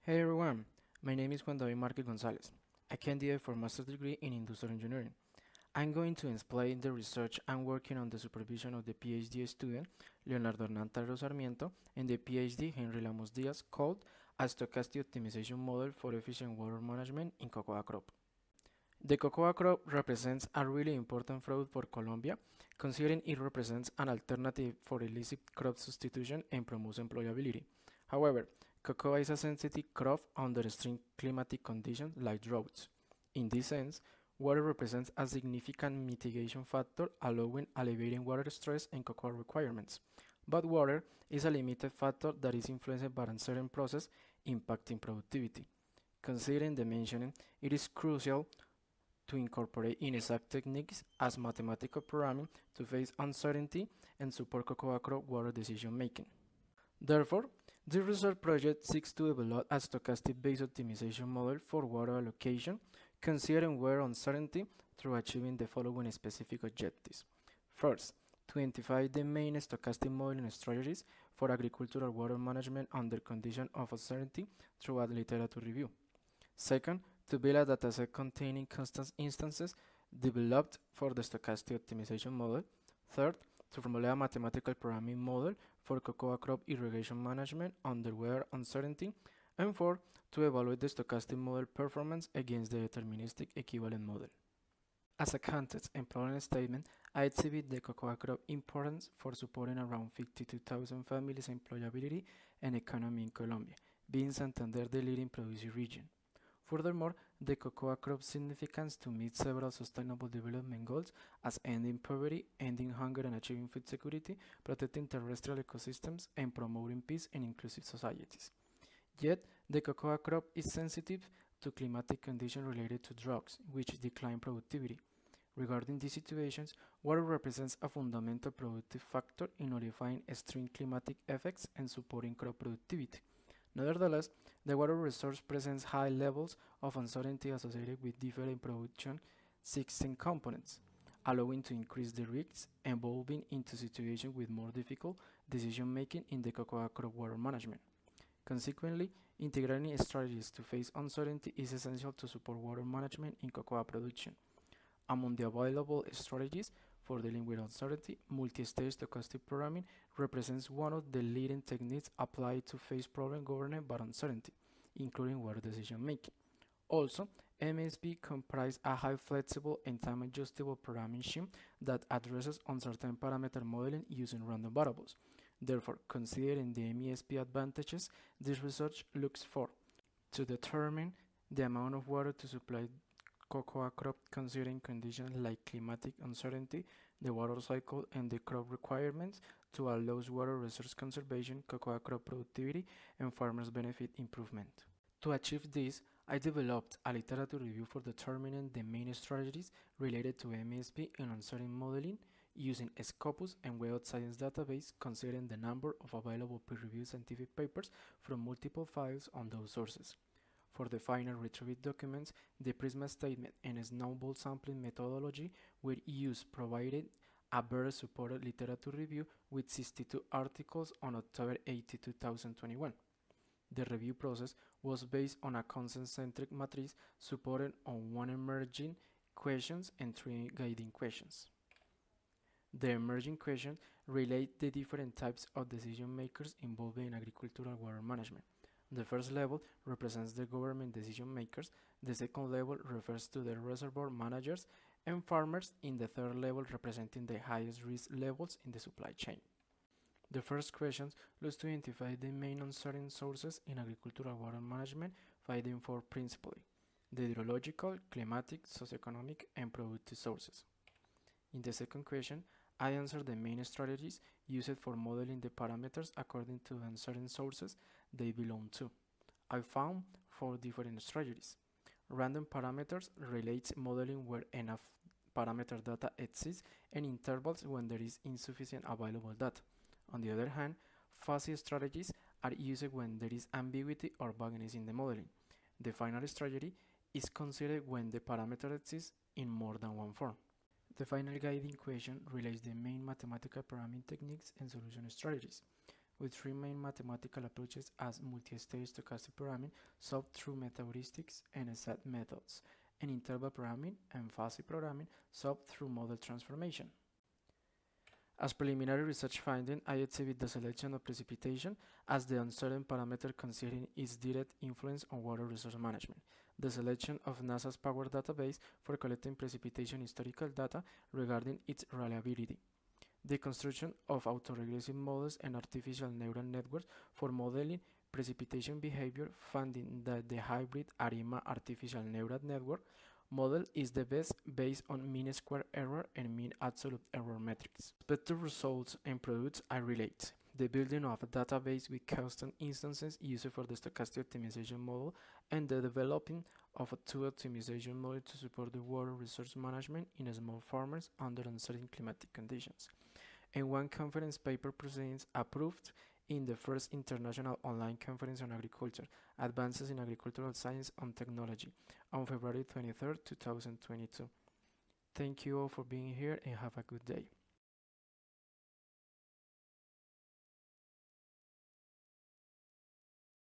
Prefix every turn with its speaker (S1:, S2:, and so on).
S1: Hey everyone, my name is Juan Márquez González, a candidate for master's degree in industrial engineering. I'm going to explain the research I'm working on the supervision of the PhD student Leonardo Hernán Talero Sarmiento and the PhD Henry Lamos Diaz called a stochastic optimization model for efficient water management in cocoa crop. The cocoa crop represents a really important fraud for Colombia, considering it represents an alternative for illicit crop substitution and promotes employability. However, cocoa is a sensitive crop under extreme climatic conditions like droughts. In this sense, water represents a significant mitigation factor, allowing alleviating water stress and cocoa requirements. But water is a limited factor that is influenced by uncertain process impacting productivity. Considering the mentioning, it is crucial to incorporate inexact techniques as mathematical programming to face uncertainty and support cocoa crop water decision making. Therefore, this research project seeks to develop a stochastic-based optimization model for water allocation, considering water uncertainty through achieving the following specific objectives. First, to identify the main stochastic modeling strategies for agricultural water management under conditions of uncertainty through a literature review. Second, to build a dataset containing constant instances developed for the stochastic optimization model. Third, to formulate a mathematical programming model for cocoa crop irrigation management under weather uncertainty. And fourth, to evaluate the stochastic model performance against the deterministic equivalent model. As a context and problem statement, I exhibit the cocoa crop importance for supporting around 52,000 families' employability and economy in Colombia, being Santander the leading producing region. Furthermore, the cocoa crop's significance to meet several sustainable development goals as ending poverty, ending hunger and achieving food security, protecting terrestrial ecosystems, and promoting peace and inclusive societies. Yet, the cocoa crop is sensitive to climatic conditions related to droughts, which decline productivity. Regarding these situations, water represents a fundamental productive factor in nullifying extreme climatic effects and supporting crop productivity. Nevertheless, the water resource presents high levels of uncertainty associated with different production system components, allowing to increase the risks evolving into situations with more difficult decision-making in the cocoa crop water management. Consequently, integrating strategies to face uncertainty is essential to support water management in cocoa production. Among the available strategies for dealing with uncertainty, multi-stage stochastic programming represents one of the leading techniques applied to face problems governed by uncertainty, including water decision making. Also, MSB comprises a high flexible and time adjustable programming scheme that addresses uncertain parameter modeling using random variables. Therefore, considering the MSB advantages, this research looks for to determine the amount of water to supply cocoa crop considering conditions like climatic uncertainty, the water cycle, and the crop requirements to allow water resource conservation, cocoa crop productivity, and farmers' benefit improvement. To achieve this, I developed a literature review for determining the main strategies related to MSP and uncertain modeling using Scopus and Web of Science database considering the number of available peer-reviewed scientific papers from multiple files on those sources. For the final retrieved documents, the Prisma statement and snowball sampling methodology were used, provided a better supported literature review with 62 articles on October 18, 2021. The review process was based on a concept-centric matrix supported on 1 emerging questions and 3 guiding questions. The emerging questions relate the different types of decision makers involved in agricultural water management. The first level represents the government decision makers, the second level refers to the reservoir managers and farmers, in the third level representing the highest risk levels in the supply chain. The first question looks to identify the main uncertain sources in agricultural water management, finding four principally: the hydrological, climatic, socioeconomic, and productive sources. In the second question, I answered the main strategies used for modeling the parameters according to the uncertain sources they belong to. I found 4 different strategies. Random parameters relates modeling where enough parameter data exists and intervals when there is insufficient available data. On the other hand, fuzzy strategies are used when there is ambiguity or vagueness in the modeling. The final strategy is considered when the parameter exists in more than one form. The final guiding question relates the main mathematical programming techniques and solution strategies. with three main mathematical approaches as multi-stage stochastic programming solved through meta-heuristics and set methods, and interval programming and fuzzy programming solved through model transformation. As preliminary research finding, I exhibit the selection of precipitation as the uncertain parameter considering its direct influence on water resource management, the selection of NASA's Power database for collecting precipitation historical data regarding its reliability, the construction of autoregressive models and artificial neural networks for modeling precipitation behavior, finding that the hybrid ARIMA artificial neural network model is the best based on mean square error and mean absolute error metrics. With respect to results and products, I relate the building of a database with custom instances used for the stochastic optimization model and the developing of a tool optimization model to support the water resource management in small farmers under uncertain climatic conditions. And one conference paper proceedings approved in the first International Online Conference on Agriculture, Advances in Agricultural Science and Technology, on February 23, 2022. Thank you all for being here and have a good day.